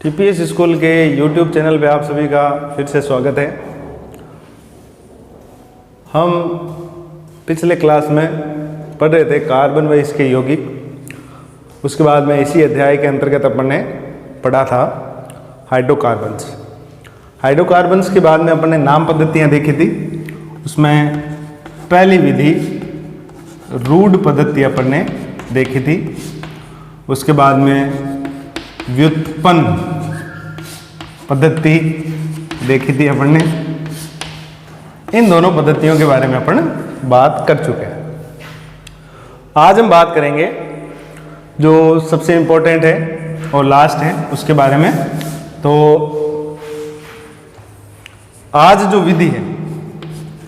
TPS school के YouTube channel पे आप सभी का फिर से स्वागत है। हम पिछले क्लास में पढ़ रहे थे कार्बन व इसके यौगिक। उसके बाद में इसी अध्याय के अंतर्गत अपन ने पढ़ा था हाइड्रोकार्बन्स। हाइड्रोकार्बन्स के बाद में अपन ने नाम पद्धतियाँ देखी थी। उसमें पहली विधि रूढ़ पद्धति अपन ने देखी थी। उसके बाद में व्युत्पन्न पद्धति देखी थी अपन ने। इन दोनों पद्धतियों के बारे में अपन बात कर चुके हैं। आज हम बात करेंगे जो सबसे इम्पोर्टेंट है और लास्ट है उसके बारे में। तो आज जो विधि है,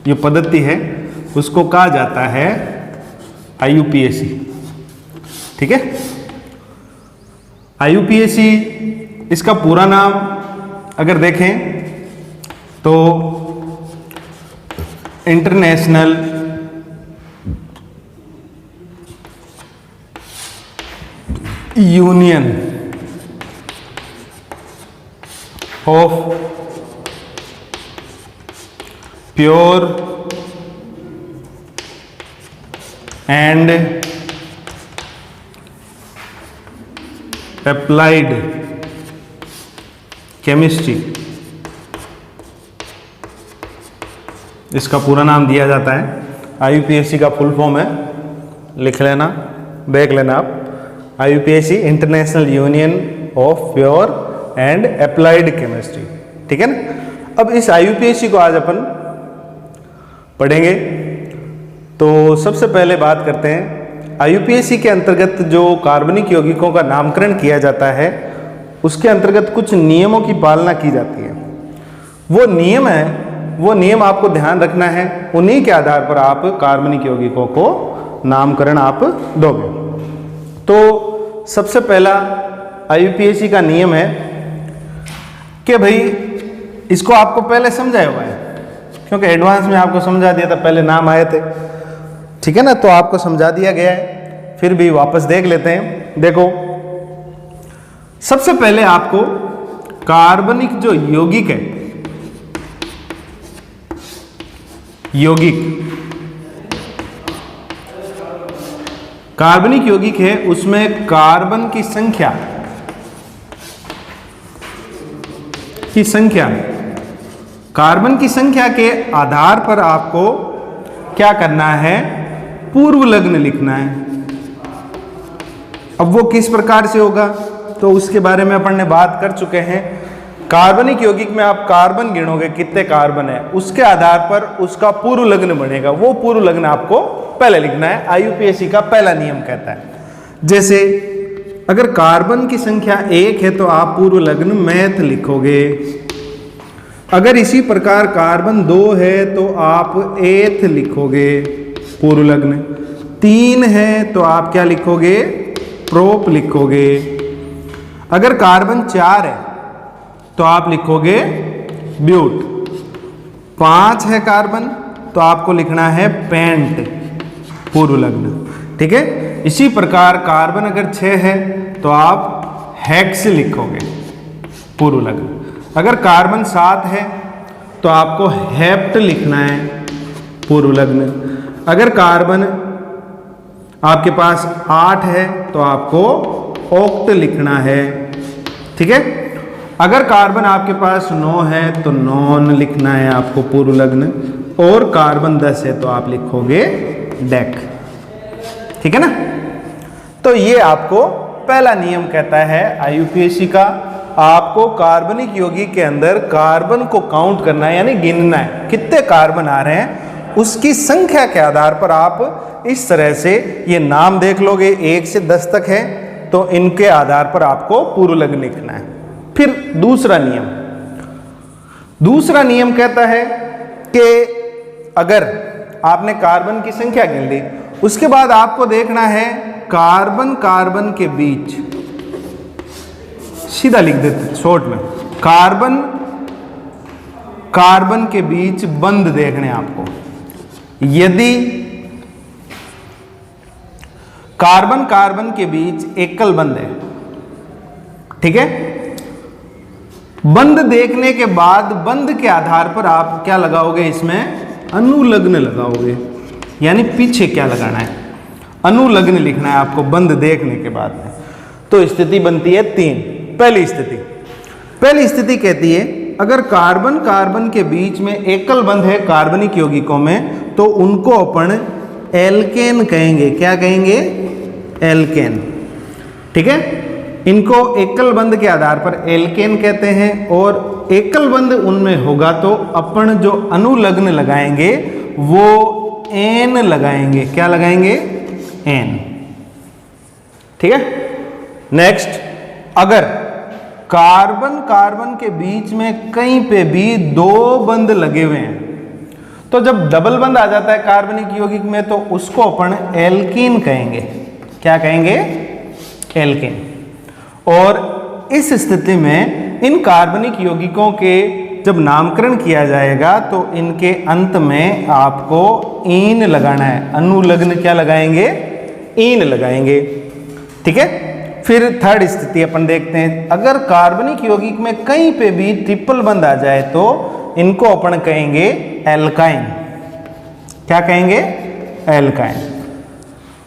जो पद्धति है, उसको कहा जाता है IUPAC। ठीक है, IUPAC इसका पूरा नाम अगर देखें तो international union of pure and applied chemistry, इसका पूरा नाम दिया जाता है। IUPAC का फुल फॉर्म है, लिख लेना, देख लेना आप। IUPAC international union of pure and applied chemistry. ठीक है ना। अब इस IUPAC को आज अपन पढ़ेंगे। तो सबसे पहले बात करते हैं IUPAC के अंतर्गत जो कार्बनिक यौगिकों का नामकरण किया जाता है, उसके अंतर्गत कुछ नियमों की पालना की जाती है। वो नियम है, वो नियम आपको ध्यान रखना है। उन्हीं के आधार पर आप कार्बनिक यौगिकों को नामकरण आप दोगे। तो सबसे पहला IUPAC का नियम है कि भाई इसको आपको पहले समझाया हुआ है, क्योंकि एडवांस में आपको समझा दिया था, पहले नाम आए थे। ठीक है ना, तो आपको समझा दिया गया है, फिर भी वापस देख लेते हैं। देखो, सबसे पहले आपको कार्बनिक जो यौगिक है, यौगिक कार्बनिक यौगिक है, उसमें कार्बन की संख्या कार्बन की संख्या के आधार पर आपको क्या करना है, पूर्व लग्न लिखना है। अब वो किस प्रकार से होगा तो उसके बारे में अपन ने बात कर चुके हैं। कार्बनिक यौगिक में आप कार्बन गिनोगे, कितने कार्बन है, उसके आधार पर उसका पूर्व लग्न बनेगा। वो पूर्व लग्न आपको पहले लिखना है। IUPAC का पहला नियम कहता है। जैसे अगर कार्बन की संख्या 1 है तो आप पूर्व लग्न मैथ लिखोगे। अगर इसी प्रकार कार्बन 2 है तो आप एथ लिखोगे, पूर्व लग्न। 3 है तो आप क्या लिखोगे, प्रोप लिखोगे। अगर कार्बन 4 है तो आप लिखोगे ब्यूट। 5 है कार्बन तो आपको लिखना है पेंट, पूर्व लग्न। ठीक है, इसी प्रकार कार्बन अगर 6 है तो आप हेक्स लिखोगे, पूर्व लग्न। अगर कार्बन 7 है तो आपको हेप्ट लिखना है, पूर्व लग्न। अगर कार्बन आपके पास 8 है तो आपको ऑक्ट लिखना है। ठीक है, अगर कार्बन आपके पास 9 है तो नॉन लिखना है आपको, पूर्व लग्न। और कार्बन 10 है तो आप लिखोगे डेक। ठीक है ना। तो ये आपको पहला नियम कहता है IUPAC का। आपको कार्बनिक यौगिक के अंदर कार्बन को काउंट करना है, यानी गिनना है कितने कार्बन आ रहे हैं। उसकी संख्या के आधार पर आप इस तरह से ये नाम देख लोगे, 1 से 10 तक है तो इनके आधार पर आपको पूर्व लग्न लिखना है। फिर दूसरा नियम कहता है कि अगर आपने कार्बन की संख्या गिन ली, उसके बाद आपको देखना है कार्बन के बीच, सीधा लिख देते शॉर्ट में, कार्बन के बीच बंध देखने आपको। यदि कार्बन के बीच एकल बंध है, ठीक है, बंध देखने के बाद बंध के आधार पर आप क्या लगाओगे, इसमें अनुलग्न लगाओगे, यानी पीछे क्या लगाना है, अनुलग्न लिखना है आपको बंध देखने के बाद में। तो स्थिति बनती है 3। पहली स्थिति कहती है अगर कार्बन कार्बन के बीच में एकल बंध है कार्बनिक यौगिकों में तो उनको अपन एल्केन कहेंगे। क्या कहेंगे? एल्केन। ठीक है, इनको एकल बंध के आधार पर एल्केन कहते हैं। और एकल बंध उनमें होगा तो अपन जो अनुलग्न लगाएंगे वो एन लगाएंगे। क्या लगाएंगे? एन। ठीक है। नेक्स्ट, अगर कार्बन कार्बन के बीच में कहीं पे भी 2 बंध लगे हुए हैं तो जब डबल बंध आ जाता है कार्बनिक यौगिक में तो उसको अपन एल्कीन कहेंगे। क्या कहेंगे? एल्कीन। और इस स्थिति में इन कार्बनिक यौगिकों के जब नामकरण किया जाएगा तो इनके अंत में आपको ईन लगाना है। अनुलग्न क्या लगाएंगे? ईन लगाएंगे। ठीक है। फिर थर्ड स्थिति अपन देखते हैं, अगर कार्बनिक यौगिक में कहीं पे भी ट्रिपल बंध आ जाए तो इनको अपन कहेंगे एल्काइन। क्या कहेंगे? एल्काइन।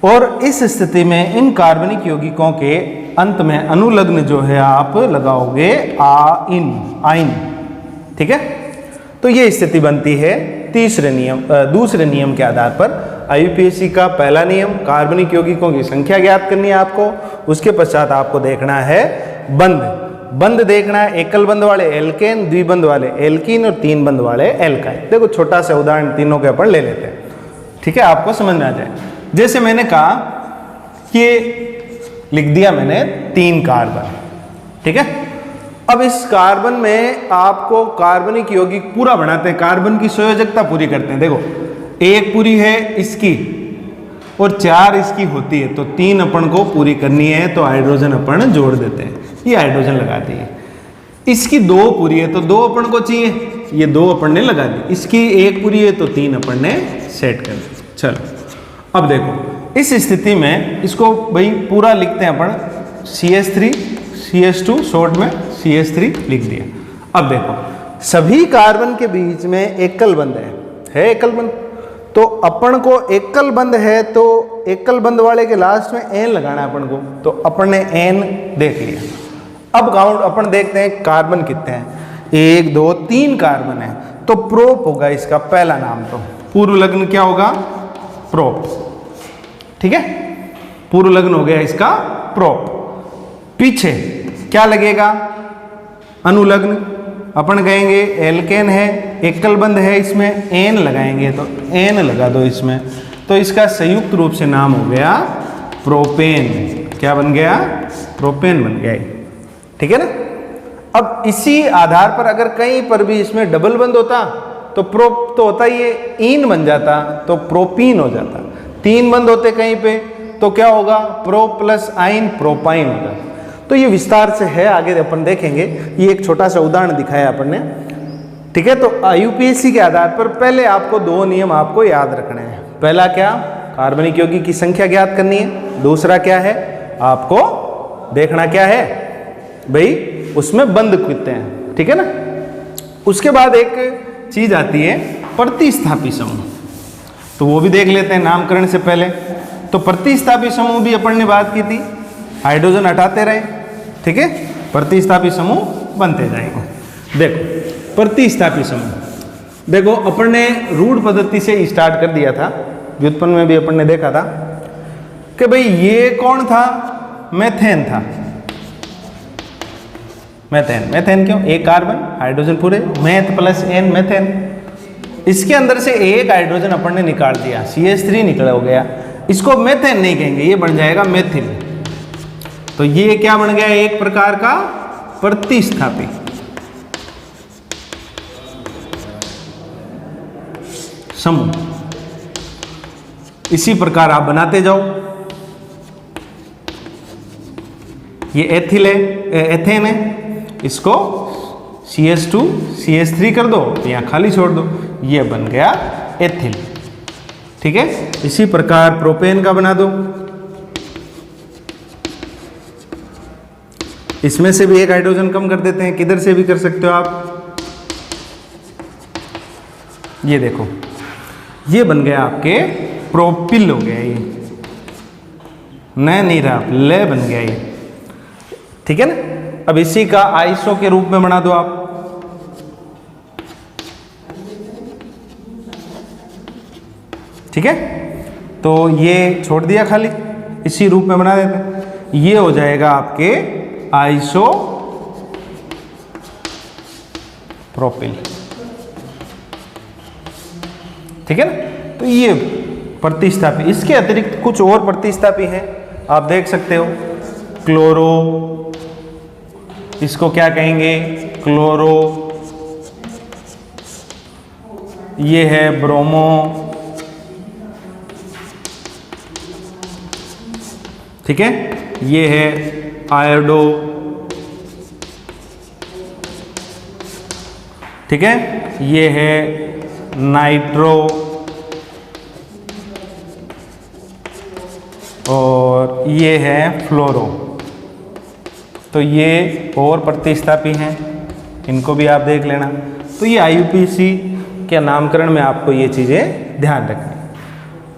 और इस स्थिति में इन कार्बनिक यौगिकों के अंत में अनुलग्न जो है आप लगाओगे आइन। ठीक है। तो ये स्थिति बनती है दूसरे नियम के आधार पर। आईयूपीएससी का पहला नियम कार्बनिक यौगिकों की संख्या ज्ञात करनी है आपको। उसके पश्चात आपको देखना है बंध देखना है, एकल बंध वाले एल्केन, द्विबंध वाले एल्कीन और 3 बंध वाले एल्काइन। देखो छोटा सा उदाहरण तीनों के अपन ले लेते हैं। ठीक है, आपको समझ में आ जाए। जैसे मैंने कहा कि लिख दिया मैंने 3 कार्बन। ठीक है। अब इस कार्बन में आपको कार्बनिक यौगिक पूरा बनाते हैं, कार्बन की संयोजकता पूरी करते हैं। देखो 1 पूरी है इसकी और 4 इसकी होती है तो 3 अपन को पूरी करनी है तो हाइड्रोजन अपन जोड़ देते हैं। ये हाइड्रोजन लगाती है। इसकी 2 पूरी है तो 2 अपन को चाहिए, ये 2 अपन ने लगा दी। इसकी 1 पूरी है तो 3 अपन ने सेट कर दी। चलो अब देखो इस स्थिति में इसको भाई पूरा लिखते हैं अपन CH3 CH2 शॉर्ट में CH3 लिख दिया। अब देखो सभी कार्बन के बीच में एकल बंध है एकल बंध। तो अपन को एकल बंध है तो एकल बंध वाले के लास्ट में एन लगाना है अपन को। तो अपन ने एन देख लिया। अब काउंट अपन देखते हैं कार्बन कितने हैं। 1 2 3 कार्बन है तो प्रोप होगा इसका पहला नाम। तो पूर्व लग्न क्या होगा? प्रोप। ठीक है, पूर्व लग्न हो गया इसका प्रोप। पीछे क्या लगेगा? अनुलग्न। अपन कहेंगे एल्केन है, एकल बंध है, इसमें एन लगाएंगे तो एन लगा दो इसमें। तो इसका संयुक्त रूप से नाम हो गया प्रोपेन। क्या बन गया? प्रोपेन बन गया। ठीक है ना। अब इसी आधार पर अगर कहीं पर भी इसमें डबल बंध होता तो प्रोप तो होता ही है, ईन बन जाता तो प्रोपीन हो जाता। 3 बंध होते कहीं पे तो क्या होगा? प्रो प्लस आइन प्रोपाइन होगा। तो ये विस्तार से है, आगे अपन देखेंगे। ये एक छोटा सा उदाहरण दिखाया अपन ने। ठीक है। तो आईयूपीएससी के आधार पर पहले आपको 2 नियम आपको याद रखने हैं। पहला क्या? कार्बनिक यौगिक की संख्या ज्ञात करनी है। दूसरा क्या है? आपको देखना क्या है भाई उसमें बंध कितने हैं। ठीक है ना। उसके बाद एक चीज आती है प्रतिस्थापी समूह। तो वो भी देख लेते हैं नामकरण से पहले। तो प्रतिस्थापी समूह भी अपन ने बात की थी, हाइड्रोजन हटाते रहे। ठीक है, प्रतिस्थापी समूह बनते जाएंगे। देखो प्रतिस्थापी समूह, देखो अपन ने रूढ़ पद्धति से स्टार्ट कर दिया था। व्युत्पन्न में भी अपन ने देखा था कि भाई ये कौन था? मेथेन था। मेथेन क्यों? 1 कार्बन, हाइड्रोजन पूरे, मेथ प्लस एन मेथेन। इसके अंदर से 1 हाइड्रोजन अपन ने निकाल दिया, CH3 निकला हो गया। इसको मेथेन नहीं कहेंगे, ये बन जाएगा मेथिल। तो ये क्या बन गया? एक प्रकार का प्रतिस्थापी समूह। इसी प्रकार आप बनाते जाओ। ये एथिल है, एथेन है, इसको CH2 CH3 कर दो, यहाँ खाली छोड़ दो, ये बन गया एथिल। ठीक है। इसी प्रकार प्रोपेन का बना दो। इसमें से भी एक हाइड्रोजन कम कर देते हैं, किधर से भी कर सकते हो आप। ये देखो, ये बन गया आपके प्रोपिल हो गया, ये न नहीं रहा, ले बन गया ये, ठीक है ना। अब इसी का आइसो के रूप में बना दो आप, ठीक है। तो ये छोड़ दिया खाली, इसी रूप में बना देते हैं, ये हो जाएगा आपके आइसो प्रोपिल, ठीक है ना। तो ये प्रतिस्थापी, इसके अतिरिक्त कुछ और प्रतिस्थापी हैं, आप देख सकते हो। क्लोरो, इसको क्या कहेंगे, क्लोरो, ये है ब्रोमो, ठीक है, ये है आयोडो, ठीक है, ये है नाइट्रो, और ये है फ्लोरो। तो ये और प्रतिस्थापी हैं, इनको भी आप देख लेना। तो ये आईयूपीएसी के नामकरण में आपको ये चीज़ें ध्यान रखनी।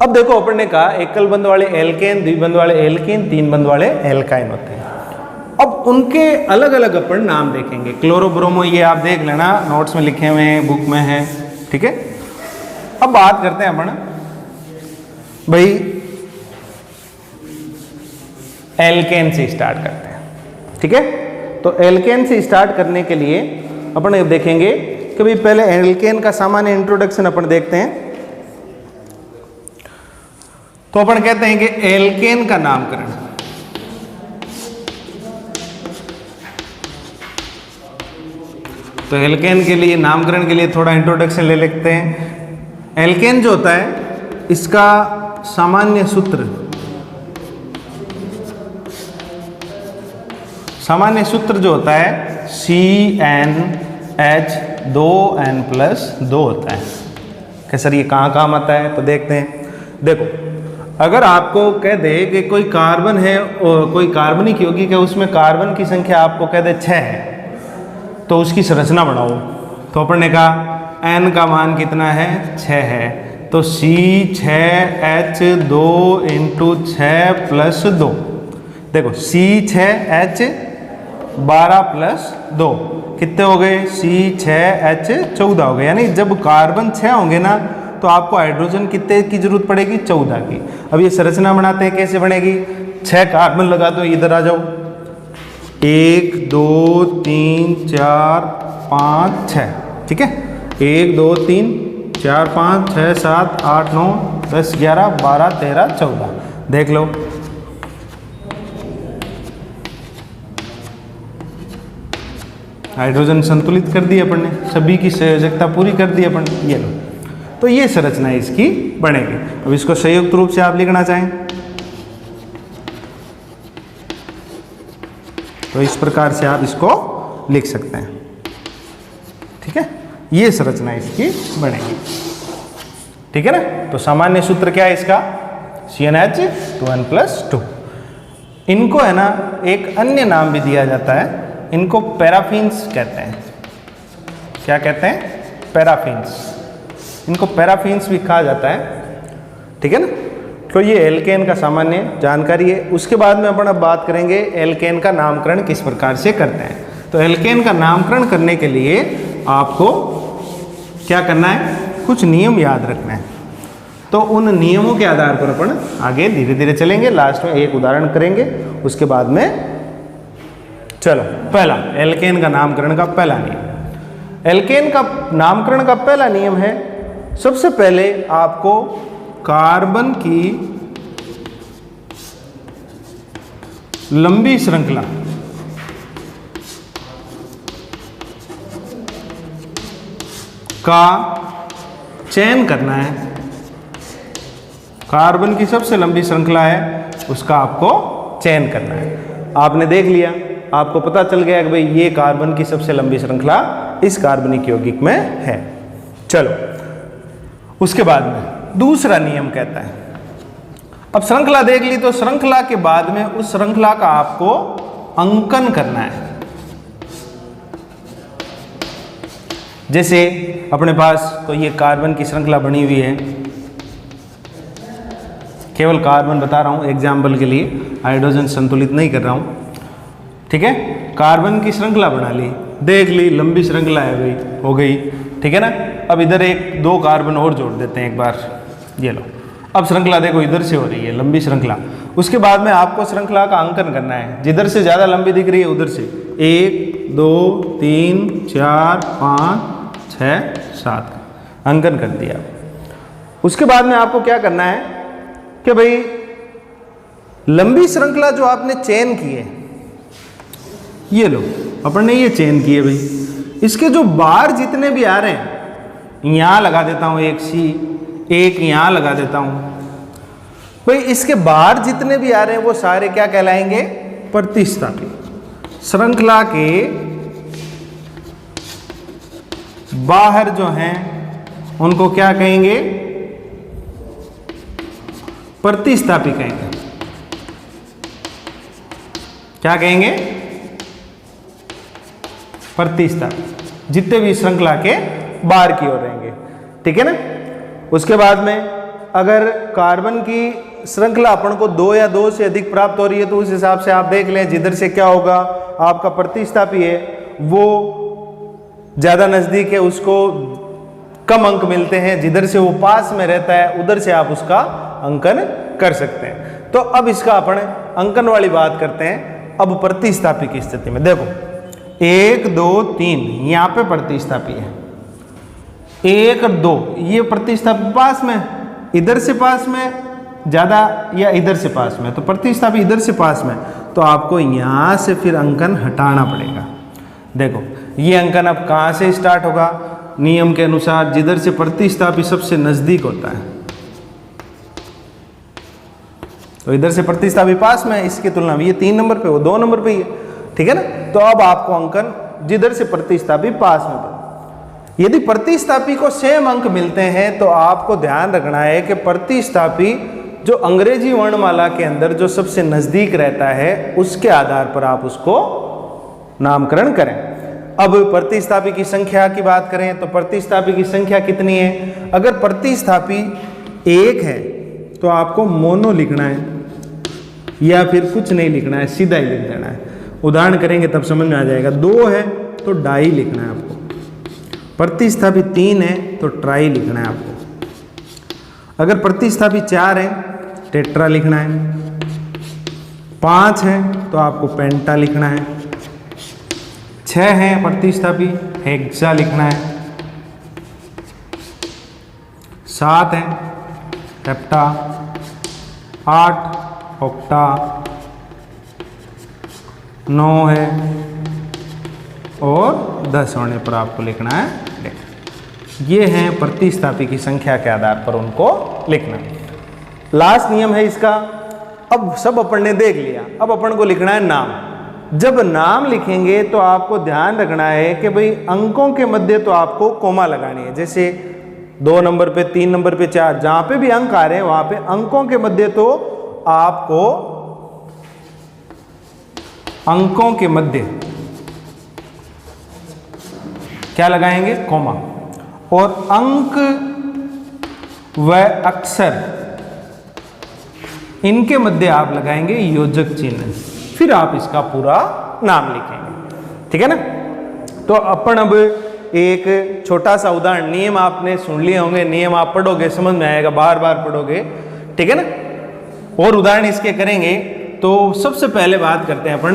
अब देखो, अपन ने कहा एकल बंध वाले एल्केन, द्विबंध वाले एल्केन, तीन बंध वाले एल्काइन होते हैं। अब उनके अलग अलग अपन नाम देखेंगे। क्लोरोब्रोमो ये आप देख लेना, नोट्स में लिखे हुए हैं, बुक में है, ठीक है। अब बात करते हैं अपन भाई एल्केन से स्टार्ट करते हैं, ठीक है। तो एल्केन से स्टार्ट करने के लिए अपन देखेंगे कि भाई पहले एल्केन का सामान्य इंट्रोडक्शन अपन देखते हैं। तो अपन कहते हैं कि एल्केन का नामकरण, तो एल्केन के लिए नामकरण के लिए थोड़ा इंट्रोडक्शन ले लेते हैं। एल्केन जो होता है, इसका सामान्य सूत्र, सामान्य सूत्र जो होता है CnH2n+2 होता है। कि सर ये कहाँ काम आता है, तो देखते हैं। देखो, अगर आपको कह दे कि कोई कार्बन है, कोई कार्बनिक यौगिक है, उसमें कार्बन की संख्या आपको कह दे 6 है, तो उसकी संरचना बनाओ। तो अपन ने कहा n का मान कितना है, 6 है, तो C6H2 × 6 + 2। देखो C6H12 + 2 कितने हो गए, C6H14 हो गए। यानी जब कार्बन 6 होंगे ना, तो आपको हाइड्रोजन कितने की जरूरत पड़ेगी, 14 की। अब ये संरचना बनाते हैं, कैसे बनेगी, 6 कार्बन लगा दो, इधर आ जाओ, 1 2 3 4 5 6, ठीक है। 1 2 3 4 5 6 7 8 9 10 11 12 13 14, देख लो। हाइड्रोजन संतुलित कर दी अपन ने, सभी की संयोजकता पूरी कर दी अपन, ये लो। तो ये संरचना इसकी बनेगी। अब इसको संयुक्त रूप से आप लिखना चाहें तो इस प्रकार से आप इसको लिख सकते हैं, ठीक है। ये संरचना इसकी बनेगी, ठीक है ना। तो सामान्य सूत्र क्या है इसका, CnH2n+2। इनको है ना एक अन्य नाम भी दिया जाता है, इनको पैराफिन्स कहते हैं। क्या कहते हैं, पैराफिन्स। इनको पैराफिन्स भी कहा जाता है, ठीक है ना। तो ये एल्केन का सामान्य जानकारी है। उसके बाद में अपन अब बात करेंगे एल्केन का नामकरण किस प्रकार से करते हैं। तो एल्केन का नामकरण करने के लिए आपको क्या करना है, कुछ नियम याद रखना है। तो उन नियमों के आधार पर अपन आगे धीरे धीरे चलेंगे। लास्ट में एक उदाहरण करेंगे, उसके बाद में चलो। पहला, एल्केन का नामकरण का पहला नियम। एल्केन का नामकरण का पहला नियम है, सबसे पहले आपको कार्बन की लंबी श्रृंखला का चयन करना है। कार्बन की सबसे लंबी श्रृंखला है, उसका आपको चयन करना है। आपने देख लिया, आपको पता चल गया कि भाई ये कार्बन की सबसे लंबी श्रृंखला इस कार्बनिक यौगिक में है। चलो, उसके बाद में दूसरा नियम कहता है, अब श्रृंखला देख ली, तो श्रृंखला के बाद में उस श्रृंखला का आपको अंकन करना है। जैसे अपने पास कोई ये कार्बन की श्रृंखला बनी हुई है, केवल कार्बन बता रहा हूँ एग्जाम्पल के लिए, हाइड्रोजन संतुलित नहीं कर रहा हूँ, ठीक है। कार्बन की श्रृंखला बना ली, देख ली, लंबी श्रृंखला है भाई, हो गई, ठीक है ना। अब इधर एक दो कार्बन और जोड़ देते हैं एक बार, ये लो। अब श्रृंखला देखो इधर से हो रही है, लंबी श्रृंखला। उसके बाद में आपको श्रृंखला का अंकन करना है, जिधर से ज़्यादा लंबी दिख रही है उधर से 1 2 3 4 5 6 7 अंकन कर दिया। उसके बाद में आपको क्या करना है कि भाई लंबी श्रृंखला जो आपने चेन की है, ये लो अपन ने ये चेन की है भाई, इसके जो बार जितने भी आ रहे हैं, यहाँ लगा देता हूँ एक सी, एक यहाँ लगा देता हूँ भाई, इसके बार जितने भी आ रहे हैं वो सारे क्या कहलाएंगे, प्रतिस्थापी। श्रृंखला के बाहर जो हैं उनको क्या कहेंगे, प्रतिस्थापी कहेंगे। क्या कहेंगे, प्रतिस्थापी, जितने भी श्रृंखला के बाहर की ओर रहेंगे, ठीक है ना। उसके बाद में अगर कार्बन की श्रृंखला अपन को 2 या 2 से अधिक प्राप्त हो रही है तो उस हिसाब से आप देख लें, जिधर से क्या होगा आपका प्रतिस्थापी है वो ज़्यादा नज़दीक है उसको कम अंक मिलते हैं, जिधर से वो पास में रहता है उधर से आप उसका अंकन कर सकते हैं। तो अब इसका अपन अंकन वाली बात करते हैं। अब प्रतिस्थापी की स्थिति में देखो 1 2 3 यहाँ पे प्रतिस्थापी है, 1 2 ये प्रतिस्थापी पास में, इधर से पास में ज़्यादा या इधर से पास में, तो प्रतिस्थापी इधर से पास में, तो आपको यहाँ से फिर अंकन हटाना पड़ेगा। देखो ये अंकन अब कहाँ से स्टार्ट होगा, नियम के अनुसार जिधर से प्रतिस्थापी सबसे नज़दीक होता है, तो इधर से प्रतिस्थापी पास में, इसकी तुलना में ये 3 नंबर पे, वो 2 नंबर पे ही है, ठीक है ना। तो अब आपको अंकन जिधर से प्रतिस्थापी पास में बना। यदि प्रतिस्थापी को सेम अंक मिलते हैं तो आपको ध्यान रखना है कि प्रतिस्थापी जो अंग्रेजी वर्णमाला के अंदर जो सबसे नजदीक रहता है उसके आधार पर आप उसको नामकरण करें। अब प्रतिस्थापी की संख्या की बात करें तो प्रतिस्थापी की संख्या कितनी है, अगर प्रतिस्थापी 1 है तो आपको मोनो लिखना है या फिर कुछ नहीं लिखना है, सीधा ही लिख देना है। उदाहरण करेंगे तब समझ में आ जाएगा। 2 है तो डाई लिखना है आपको, प्रतिस्थापी 3 है तो ट्राई लिखना है आपको, अगर प्रतिस्थापी 4 है टेट्रा लिखना है, 5 है तो आपको पेंटा लिखना है, 6 है प्रतिस्थापी हेक्सा लिखना है, 7 है हेप्टा, 8 ऑक्टा, 9 है और 10 होने पर आपको लिखना है। ये हैं प्रतिस्थापी की संख्या के आधार पर उनको लिखना। लास्ट नियम है इसका। अब सब अपन ने देख लिया, अब अपन को लिखना है नाम। जब नाम लिखेंगे तो आपको ध्यान रखना है कि भाई अंकों के मध्य तो आपको कोमा लगानी है। जैसे 2 नंबर पे, 3 नंबर पे, 4, जहां पे भी अंक आ रहे हैं वहां पे अंकों के मध्य तो आपको अंकों के मध्य क्या लगाएंगे, कोमा। और अंक व अक्षर इनके मध्य आप लगाएंगे योजक चिन्ह, फिर आप इसका पूरा नाम लिखेंगे, ठीक है ना। तो अपन अब एक छोटा सा उदाहरण, नियम आपने सुन लिए होंगे, नियम आप पढ़ोगे समझ में आएगा, बार बार पढ़ोगे, ठीक है ना। और उदाहरण इसके करेंगे। तो सबसे पहले बात करते हैं अपन,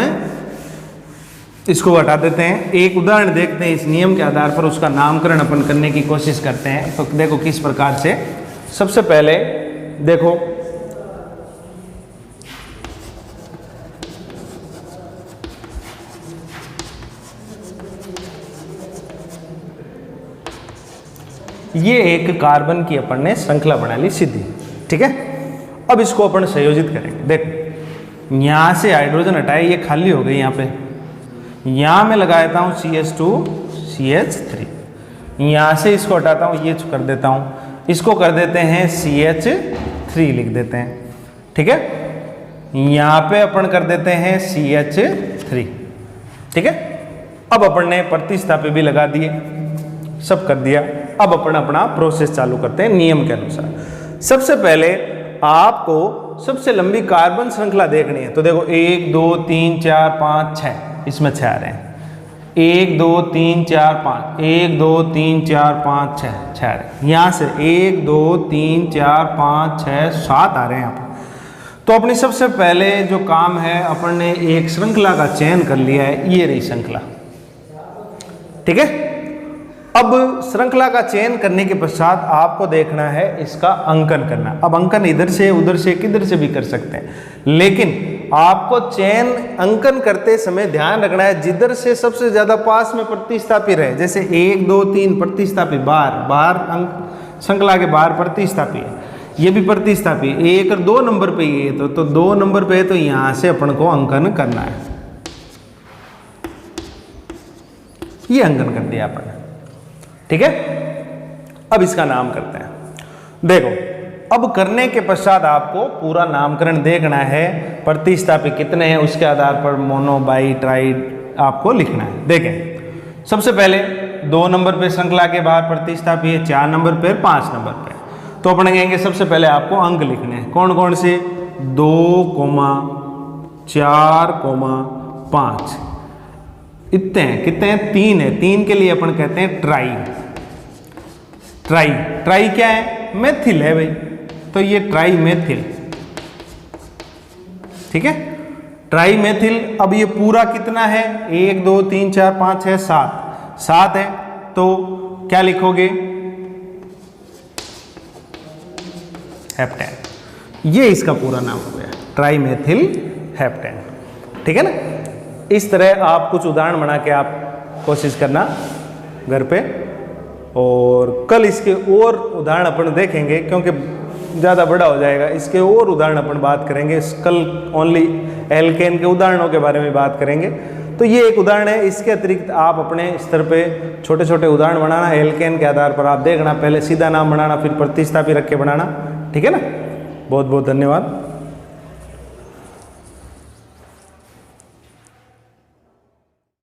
इसको हटा देते हैं, एक उदाहरण देखते हैं, इस नियम के आधार पर उसका नामकरण अपन करने की कोशिश करते हैं। तो देखो किस प्रकार से। सबसे पहले देखो ये एक कार्बन की अपन ने श्रृंखला बना ली सीधी, ठीक है। अब इसको अपन संयोजित करेंगे। देखो यहां से हाइड्रोजन हटाए, ये खाली हो गई, यहाँ पे यहाँ मैं लगा देता हूँ CH2 CH3, यहाँ से इसको हटाता हूँ, ये कर देता हूँ, इसको कर देते हैं CH3 लिख देते हैं, ठीक है। यहाँ पे अपन कर देते हैं CH3, 3। ठीक है, अब अपन ने प्रतिस्थापी भी लगा दिए, सब कर दिया। अब अपन अपना प्रोसेस चालू करते हैं नियम के अनुसार। सबसे पहले आपको सबसे लंबी कार्बन श्रृंखला देखनी है। तो देखो 1 2 3 4 5 6, इसमें 6 आ रहे हैं। 1 2 3 4 5, 1 2 3 4 5 6, 6 आ रहे हैं। यहाँ से 1 2 3 4 5 6 7 आ रहे हैं यहाँ पर। तो अपनी सबसे पहले जो काम है, अपन ने एक श्रृंखला का चयन कर लिया है, ये रही श्रृंखला। ठीक है, अब श्रृंखला का चयन करने के पश्चात आपको देखना है इसका अंकन करना। अब अंकन इधर से उधर से किधर से भी कर सकते हैं, लेकिन आपको चयन अंकन करते समय ध्यान रखना है जिधर से सबसे ज्यादा पास में प्रतिस्थापी रहे। जैसे 1 2 3 प्रतिस्थापी बाहर अंक श्रृंखला के बाहर प्रतिस्थापी है, ये भी प्रतिस्थापी 1 और 2 नंबर पे ये तो 2 नंबर पे है, तो यहां से अपन को अंकन करना है। ये अंकन कर दिया अपन। ठीक है, अब इसका नाम करते हैं। देखो, अब करने के पश्चात आपको पूरा नामकरण देखना है। प्रतिस्थापी कितने हैं उसके आधार पर मोनो बाई ट्राई आपको लिखना है। देखें, सबसे पहले 2 नंबर पे श्रृंखला के बाहर प्रतिस्थापी है, 4 नंबर पे, 5 नंबर पे। तो अपन कहेंगे सबसे पहले आपको अंक लिखने हैं। कौन कौन से? 2, 4, 5। इतने हैं, कितने हैं? 3 है। 3 के लिए अपन कहते हैं ट्राई। ट्राई क्या है? मेथिल है भाई, तो ये ट्राई मेथिल। ठीक है, ट्राई मेथिल। अब ये पूरा कितना है? 1 2 3 4 5 6 7 है, तो क्या लिखोगे? हेप्टेन। ये इसका पूरा नाम हो गया, ट्राई मेथिल हेप्टेन। ठीक है ना? इस तरह आप कुछ उदाहरण बना के आप कोशिश करना घर पे, और कल इसके और उदाहरण अपन देखेंगे, क्योंकि ज़्यादा बड़ा हो जाएगा। इसके और उदाहरण अपन बात करेंगे। कल ओनली एल्केन के उदाहरणों के बारे में बात करेंगे। तो ये एक उदाहरण है। इसके अतिरिक्त आप अपने स्तर पे छोटे छोटे उदाहरण बनाना, एल्केन के आधार पर आप देखना, पहले सीधा नाम बनाना, फिर प्रतिस्थापी रख के बनाना। ठीक है ना? बहुत बहुत धन्यवाद।